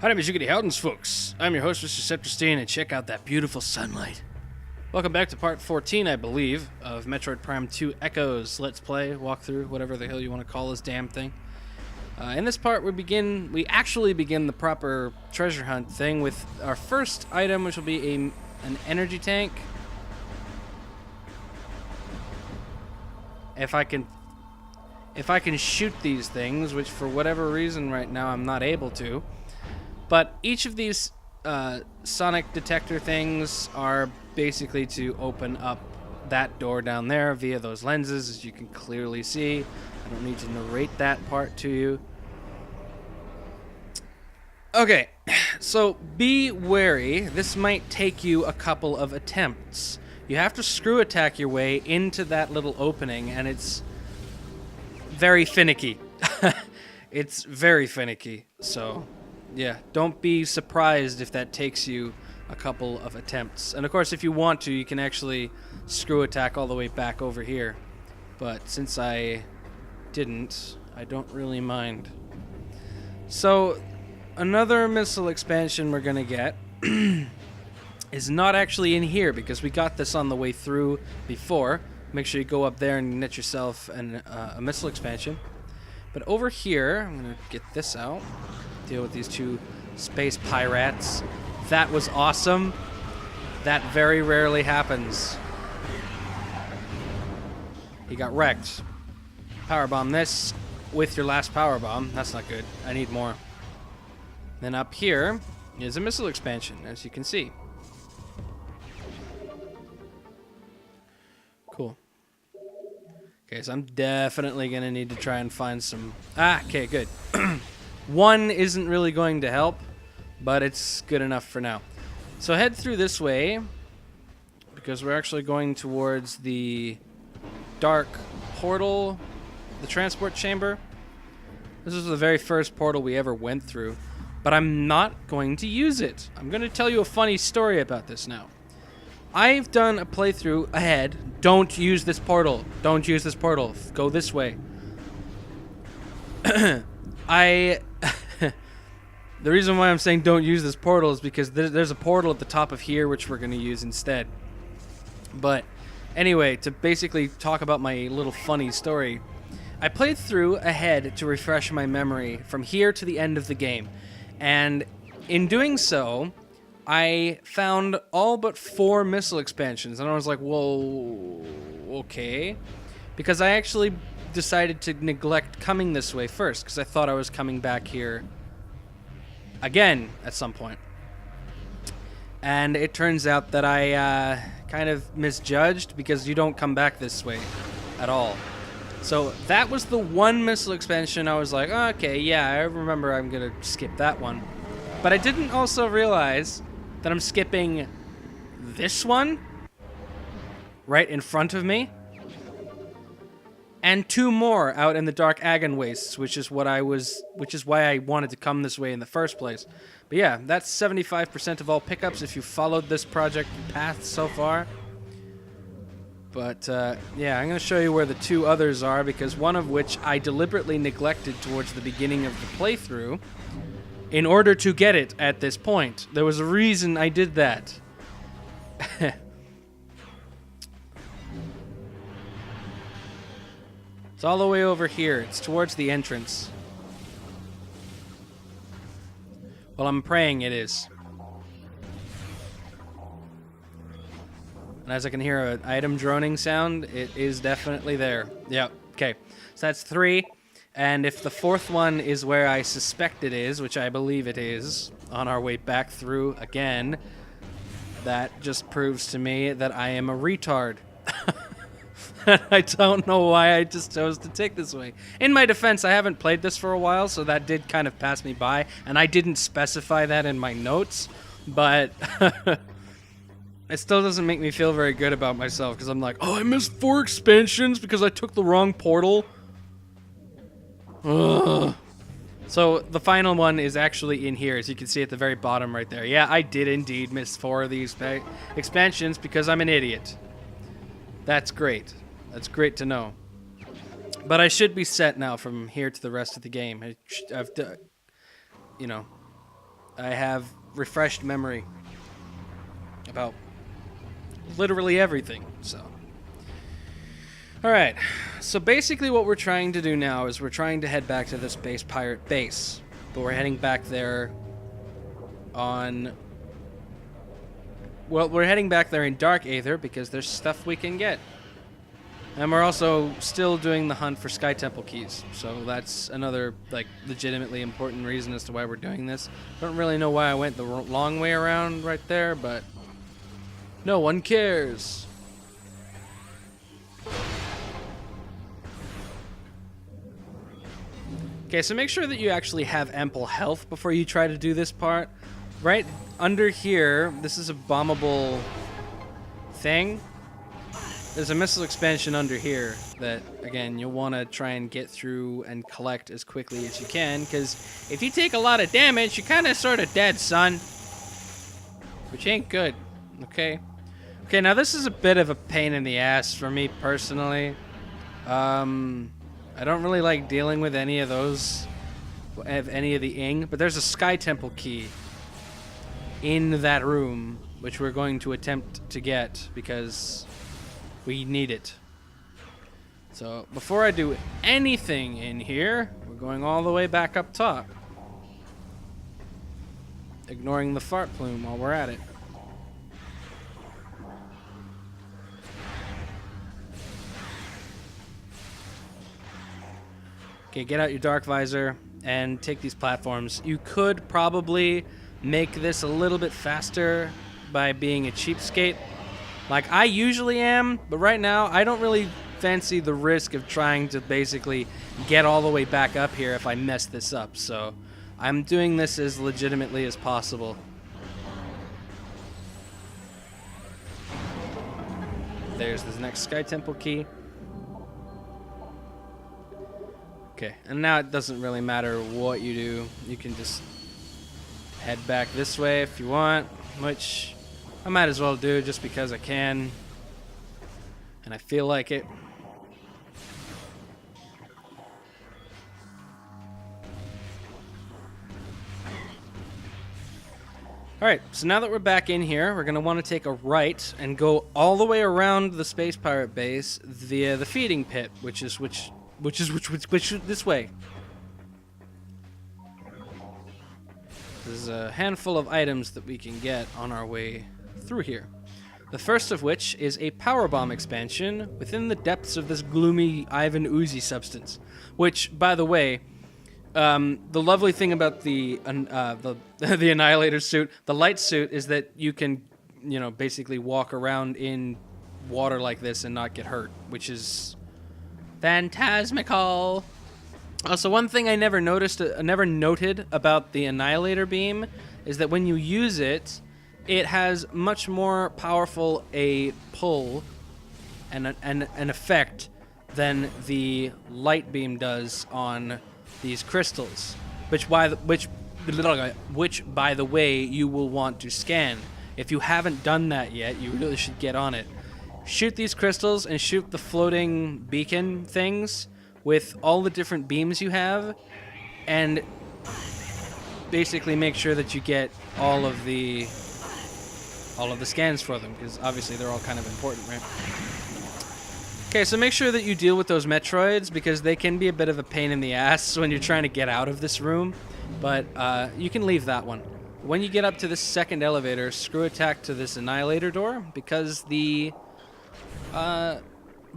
Hi, name is Yugity Howdens, folks. I'm your host, Mr. Septrestein, and check out that beautiful sunlight. Welcome back to part 14, I believe, of Metroid Prime 2 Echoes Let's Play, walkthrough, whatever the hell you want to call this damn thing. In this part, we actually begin the proper treasure hunt thing with our first item, which will be an energy tank. If I can shoot these things, which for whatever reason right now I'm not able to. But each of these sonic detector things are basically to open up that door down there via those lenses, as you can clearly see. I don't need to narrate that part to you. Okay, so be wary. This might take you a couple of attempts. You have to screw attack your way into that little opening, and it's very finicky. It's very finicky, so yeah, don't be surprised if that takes you a couple of attempts. And of course, if you want to, you can actually screw attack all the way back over here. But since I didn't, I don't really mind. So, another missile expansion we're gonna get is not actually in here, because we got this on the way through before. Make sure you go up there and net yourself a missile expansion. But over here, I'm gonna get this out. Deal with these two space pirates. That was awesome. That very rarely happens. He got wrecked. Powerbomb this with your last powerbomb. That's not good. I need more. Then up here is a missile expansion, as you can see. Cool. Okay, so I'm definitely gonna need to try and find some... okay, good. One isn't really going to help, but it's good enough for now. So head through this way, because we're actually going towards the dark portal, the transport chamber. This is the very first portal we ever went through, but I'm not going to use it. I'm going to tell you a funny story about this now. I've done a playthrough ahead. Don't use this portal. Don't use this portal. Go this way. The reason why I'm saying don't use this portal is because there's a portal at the top of here which we're going to use instead. But anyway, to basically talk about my little funny story, I played through ahead to refresh my memory from here to the end of the game. And in doing so, I found all but 4 missile expansions. And I was like, whoa, okay. Because I actually decided to neglect coming this way first, because I thought I was coming back here again at some point. And it turns out that I kind of misjudged, because you don't come back this way at all. So that was the one missile expansion I was like, oh, okay, yeah, I remember I'm going to skip that one. But I didn't also realize that I'm skipping this one right in front of me. And 2 more out in the Dark Agon Wastes, which is why I wanted to come this way in the first place. But yeah, that's 75% of all pickups if you followed this project path so far. But yeah, I'm going to show you where the 2 others are, because one of which I deliberately neglected towards the beginning of the playthrough in order to get it at this point. There was a reason I did that. It's all the way over here. It's towards the entrance. Well, I'm praying it is. And as I can hear an item droning sound, it is definitely there. Yep. Okay. So that's 3. And if the 4th one is where I suspect it is, which I believe it is, on our way back through again, that just proves to me that I am a retard. I don't know why I just chose to take this way. In my defense, I haven't played this for a while, so that did kind of pass me by, and I didn't specify that in my notes, but it still doesn't make me feel very good about myself, because I'm like, oh, I missed 4 expansions because I took the wrong portal. Ugh. So the final one is actually in here, as you can see at the very bottom right there. Yeah, I did indeed miss 4 of these expansions because I'm an idiot. That's great. That's great to know. But I should be set now from here to the rest of the game. I have refreshed memory about literally everything, so. Alright, so basically what we're trying to do now is we're trying to head back to the Space Pirate base. But we're heading back there on... Well, we're heading back there in Dark Aether because there's stuff we can get. And we're also still doing the hunt for Sky Temple keys. So that's another, like, legitimately important reason as to why we're doing this. I don't really know why I went the long way around right there, but no one cares. Okay, so make sure that you actually have ample health before you try to do this part. Right under here, this is a bombable thing. There's a missile expansion under here that, again, you'll want to try and get through and collect as quickly as you can, because if you take a lot of damage, you're kind of sort of dead, son. Which ain't good, okay? Okay, now this is a bit of a pain in the ass for me personally. I don't really like dealing with any of those, any of the ing, but there's a Sky Temple key in that room, which we're going to attempt to get because we need it. So before I do anything in here, we're going all the way back up top, ignoring the fart plume while we're at it. Okay, get out your dark visor and take these platforms. You could probably make this a little bit faster by being a cheapskate, like I usually am, but right now I don't really fancy the risk of trying to basically get all the way back up here if I mess this up, so I'm doing this as legitimately as possible. There's this next Sky Temple key. Okay, and now it doesn't really matter what you do. You can just head back this way if you want, which I might as well do just because I can. And I feel like it. Alright, so now that we're back in here, we're going to want to take a right and go all the way around the Space Pirate base via the feeding pit, which is this way. There's a handful of items that we can get on our way through here. The first of which is a power bomb expansion within the depths of this gloomy Ivan Ooze substance. Which, by the way, the lovely thing about the Annihilator suit, the light suit, is that you can, you know, basically walk around in water like this and not get hurt, which is phantasmical. Also, one thing I never noted about the Annihilator beam is that when you use it, it has much more powerful a pull and an effect than the light beam does on these crystals, which by the way you will want to scan. If you haven't done that yet, you really should get on it. Shoot these crystals and shoot the floating beacon things with all the different beams you have, and basically make sure that you get all of the scans for them, because obviously they're all kind of important, right? Okay, so make sure that you deal with those Metroids, because they can be a bit of a pain in the ass when you're trying to get out of this room, but you can leave that one. When you get up to this second elevator, screw attack to this Annihilator door, because the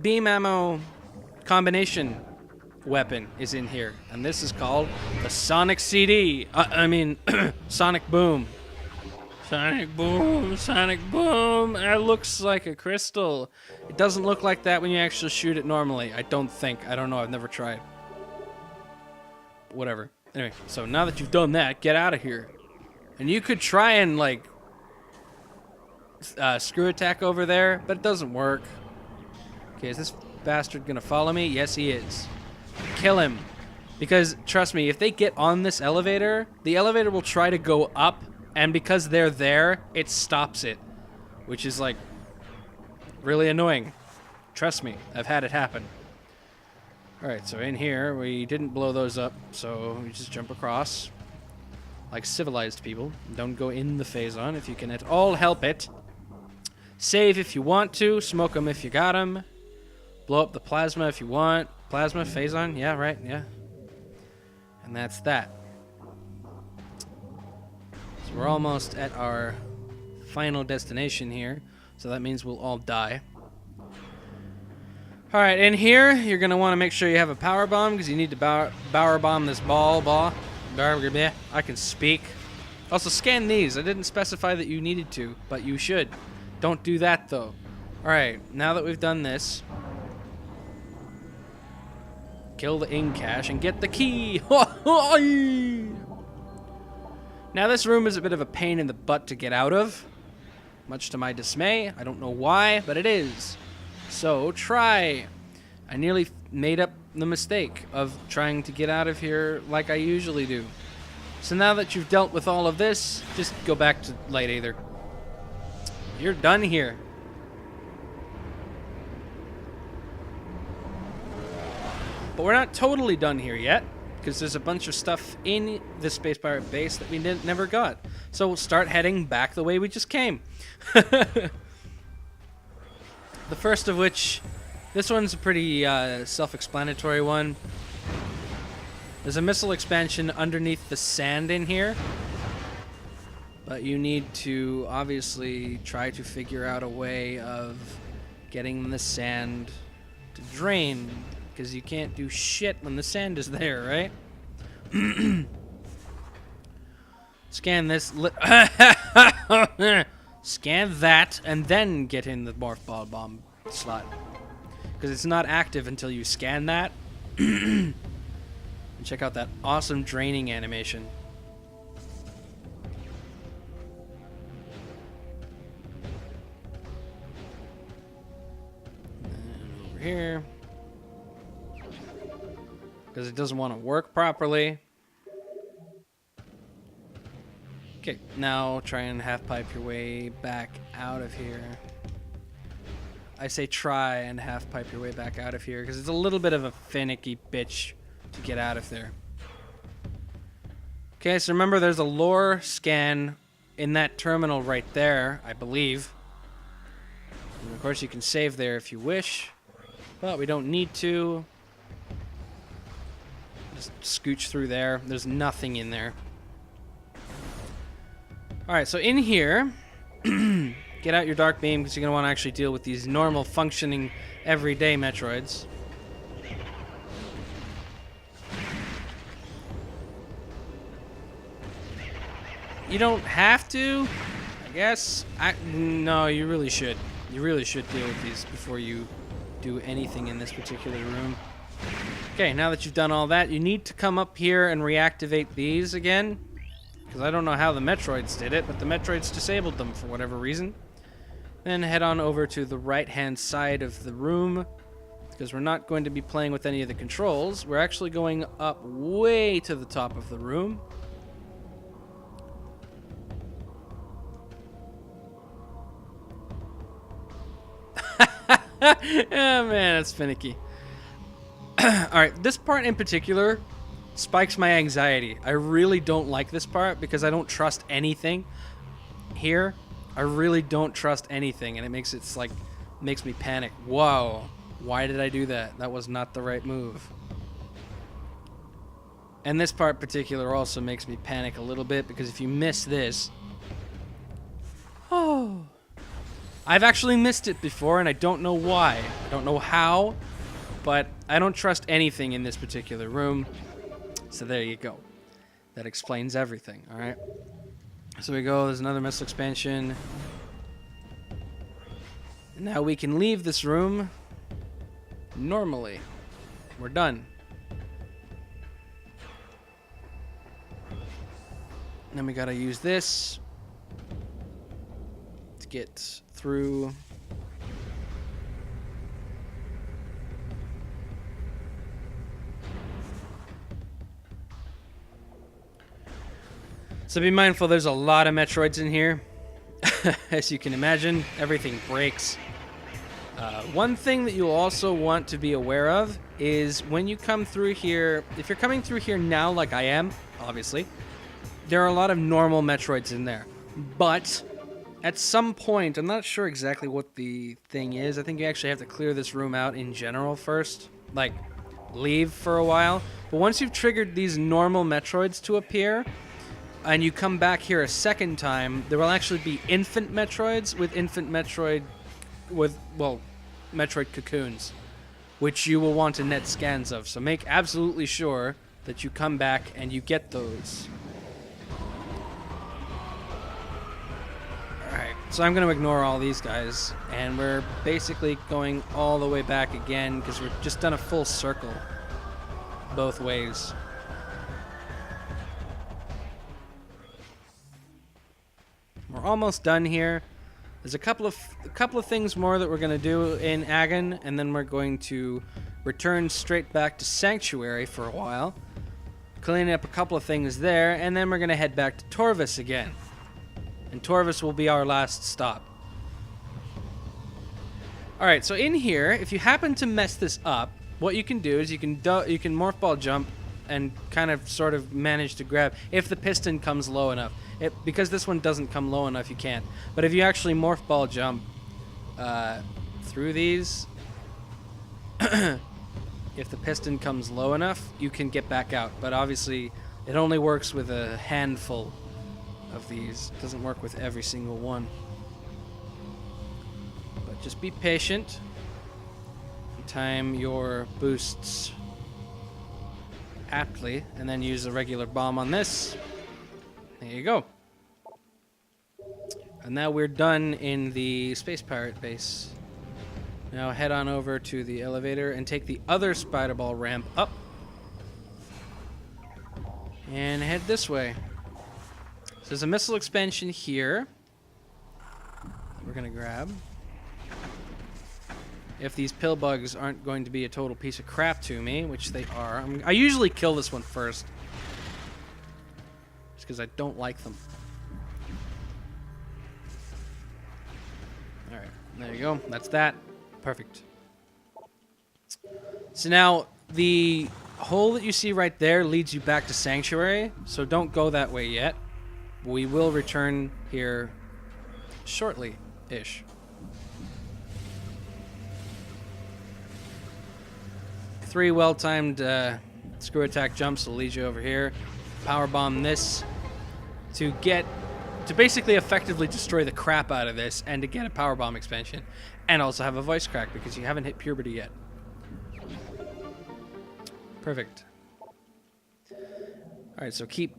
beam ammo combination weapon is in here, and this is called the Sonic CD. Sonic Boom. Sonic Boom, Sonic Boom. It looks like a crystal. It doesn't look like that when you actually shoot it normally. I don't think. I don't know. I've never tried. Whatever. Anyway, so now that you've done that, get out of here. And you could try and, like, screw attack over there, but it doesn't work. Okay, is this bastard gonna follow me? Yes, he is. Kill him. Because, trust me, if they get on this elevator, the elevator will try to go up, and because they're there, it stops it. Which is, like, really annoying. Trust me, I've had it happen. Alright, so in here, we didn't blow those up, so we just jump across. like civilized people. Don't go in the phazon if you can at all help it. Save if you want to. Smoke them if you got them. Blow up the plasma if you want. Plasma, phazon, yeah, right, yeah. And that's that. So we're almost at our final destination here. So that means we'll all die. Alright, in here, you're going to want to make sure you have a power bomb, because you need to power bomb this ball. I can speak. Also, scan these. I didn't specify that you needed to, but you should. Don't do that, though. Alright, now that we've done this, kill the ink cache and get the key. Now, this room is a bit of a pain in the butt to get out of, much to my dismay. I don't know why, but it is. So, try. I nearly made up the mistake of trying to get out of here like I usually do. So now that you've dealt with all of this, just go back to Light Aether. You're done here. But we're not totally done here yet, because there's a bunch of stuff in the Space Pirate base that we never got. So we'll start heading back the way we just came. The first of which, this one's a pretty self-explanatory one. There's a missile expansion underneath the sand in here. But you need to obviously try to figure out a way of getting the sand to drain. Because you can't do shit when the sand is there, right? Scan this. Scan that, and then get in the morph ball bomb slot. Because it's not active until you scan that. And check out that awesome draining animation. And over here. Because it doesn't want to work properly. Okay, now try and half-pipe your way back out of here. I say try and half-pipe your way back out of here, because it's a little bit of a finicky bitch to get out of there. Okay, so remember there's a lore scan in that terminal right there, I believe. And of course you can save there if you wish, but we don't need to. Just scooch through there. There's nothing in there. Alright, so in here, get out your dark beam because you're going to want to actually deal with these normal functioning everyday Metroids. You don't have to, I guess. No, you really should. You really should deal with these before you do anything in this particular room. Okay, now that you've done all that, you need to come up here and reactivate these again. Because I don't know how the Metroids did it, but the Metroids disabled them for whatever reason. Then head on over to the right-hand side of the room. Because we're not going to be playing with any of the controls. We're actually going up way to the top of the room. Oh man, that's finicky. Alright, this part in particular spikes my anxiety. I really don't like this part because I don't trust anything here. I really don't trust anything, and it makes me panic. Whoa, why did I do that? That was not the right move. And this part in particular also makes me panic a little bit because if you miss this... Oh... I've actually missed it before, and I don't know why. I don't know how, but I don't trust anything in this particular room. So there you go. That explains everything, all right? So we go, there's another missile expansion. And now we can leave this room normally. We're done. And then we gotta use this to get through. So be mindful, there's a lot of Metroids in here. As you can imagine, everything breaks. One thing that you'll also want to be aware of is when you come through here, if you're coming through here now like I am, obviously, there are a lot of normal Metroids in there. But at some point, I'm not sure exactly what the thing is. I think you actually have to clear this room out in general first. Like, leave for a while. But once you've triggered these normal Metroids to appear, and you come back here a second time, there will actually be infant Metroids with Metroid cocoons, which you will want to net scans of. So make absolutely sure that you come back and you get those. Alright, so I'm going to ignore all these guys, and we're basically going all the way back again because we've just done a full circle both ways. We're almost done here. There's a couple of things more that we're going to do in Agon, and then we're going to return straight back to Sanctuary for a while, cleaning up a couple of things there, and then we're going to head back to Torvus again. And Torvus will be our last stop. Alright, so in here, if you happen to mess this up, what you can do is you can Morph Ball jump and kind of sort of manage to grab if the piston comes low enough. Because this one doesn't come low enough, you can't. But if you actually Morph Ball jump through these, if the piston comes low enough, you can get back out. But obviously, it only works with a handful of these. It doesn't work with every single one. But just be patient. Time your boosts aptly, and then use a regular bomb on this. There you go. And now we're done in the Space Pirate base. Now head on over to the elevator and take the other Spider Ball ramp up. And head this way. So there's a missile expansion here that we're going to grab. If these pill bugs aren't going to be a total piece of crap to me, which they are. I usually kill this one first. Just because I don't like them. Alright, there you go. That's that. Perfect. So now, the hole that you see right there leads you back to Sanctuary, so don't go that way yet. We will return here shortly-ish. 3 well-timed screw attack jumps will lead you over here. Power bomb this to basically effectively destroy the crap out of this, and to get a power bomb expansion, and also have a voice crack because you haven't hit puberty yet. Perfect. All right, so keep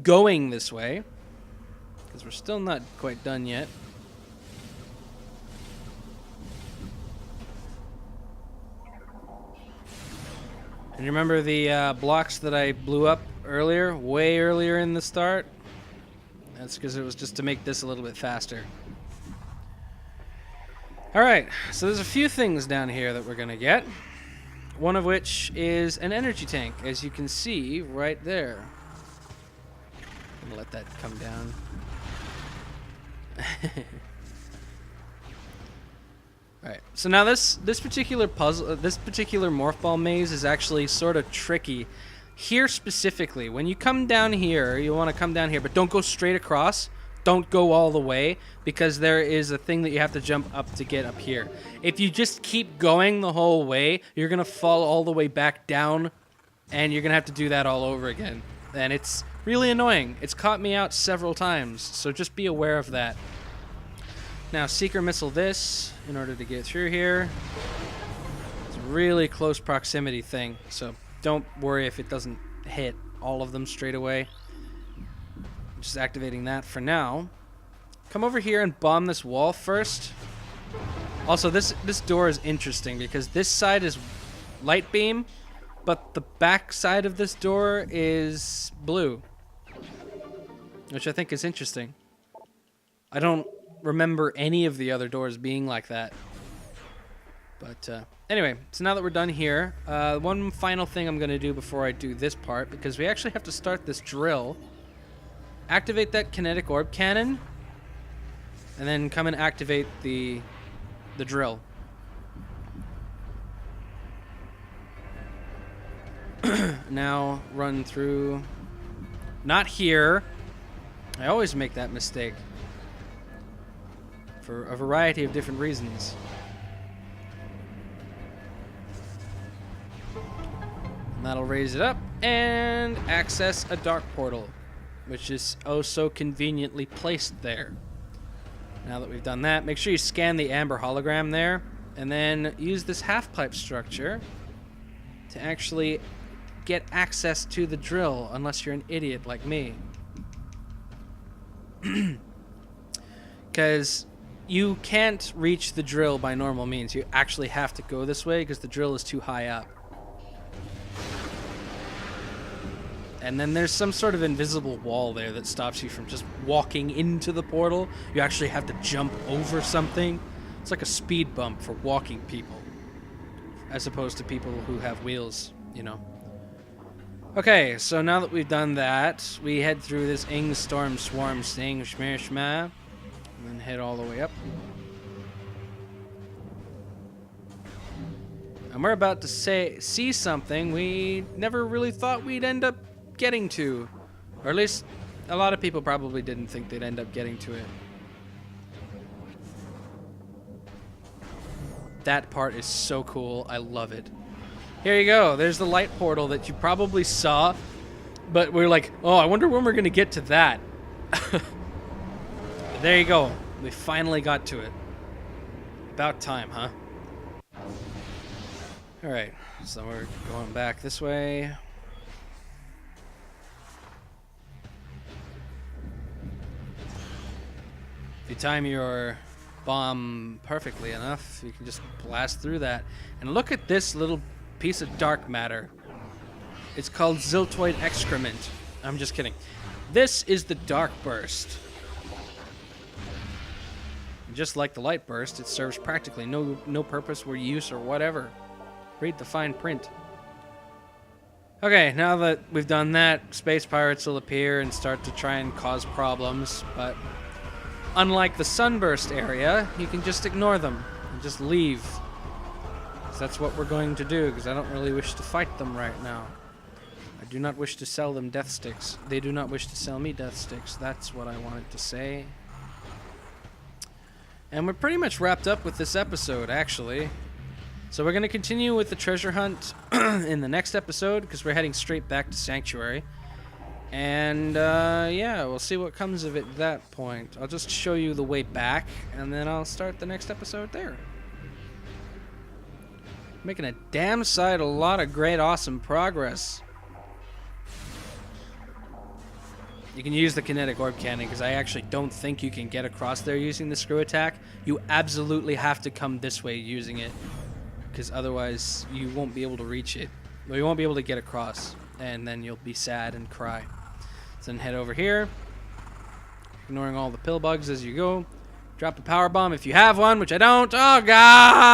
going this way because we're still not quite done yet. And remember the blocks that I blew up earlier, way earlier in the start? That's because it was just to make this a little bit faster. Alright, so there's a few things down here that we're going to get. One of which is an energy tank, as you can see right there. I'm going to let that come down. Alright, so now this particular puzzle, this particular Morph Ball maze is actually sort of tricky. Here specifically, when you come down here, you want to come down here, but don't go straight across. Don't go all the way, because there is a thing that you have to jump up to get up here. If you just keep going the whole way, you're going to fall all the way back down, and you're going to have to do that all over again. And it's really annoying. It's caught me out several times, so just be aware of that. Now, Seeker Missile this in order to get through here. It's a really close proximity thing, so don't worry if it doesn't hit all of them straight away. Just activating that for now. Come over here and bomb this wall first. Also, this door is interesting because this side is light beam, but the back side of this door is blue, which I think is interesting. I don't remember any of the other doors being like that. But anyway, so now that we're done here, one final thing I'm going to do before I do this part, because we actually have to start this drill. Activate that kinetic orb cannon, and then come and activate the drill. Now run through Not here. I always make that mistake. For a variety of different reasons. And that'll raise it up and access a dark portal, which is oh so conveniently placed there. Now that we've done that, make sure you scan the amber hologram there, and then use this half-pipe structure to actually get access to the drill, unless you're an idiot like me. Because you can't reach the drill by normal means. You actually have to go this way because the drill is too high up. And then there's some sort of invisible wall there that stops you from just walking into the portal. You actually have to jump over something. It's like a speed bump for walking people, as opposed to people who have wheels, you know. Okay, so now that we've done that, we head through this Ing Storm Swarm Sting Shmir Shma, and then head all the way up. And we're about to see something we never really thought we'd end up getting to. Or at least a lot of people probably didn't think they'd end up getting to it. That part is so cool. I love it. Here you go. There's the light portal that you probably saw, but we're like, oh, I wonder when we're going to get to that. There you go. We finally got to it. About time, huh? Alright, so we're going back this way. If you time your bomb perfectly enough, you can just blast through that. And look at this little piece of dark matter. It's called Ziltoid excrement. I'm just kidding. This is the dark burst. Just like the light burst, it serves practically no purpose or use or whatever. Read the fine print. Okay, now that we've done that, space pirates will appear and start to try and cause problems, but unlike the Sunburst area, you can just ignore them and just leave. So that's what we're going to do, because I don't really wish to fight them right now. I do not wish to sell them death sticks. They do not wish to sell me death sticks. That's what I wanted to say. And we're pretty much wrapped up with this episode, actually. So we're going to continue with the treasure hunt in the next episode, because we're heading straight back to Sanctuary. And, yeah, we'll see what comes of it at that point. I'll just show you the way back, and then I'll start the next episode there. Making a damn sight a lot of great, awesome progress. You can use the kinetic orb cannon, because I actually don't think you can get across there using the screw attack. You absolutely have to come this way using it, because otherwise you won't be able to reach it. Well, you won't be able to get across, and then you'll be sad and cry. So then head over here, ignoring all the pill bugs as you go. Drop a power bomb if you have one, which I don't. Oh, God!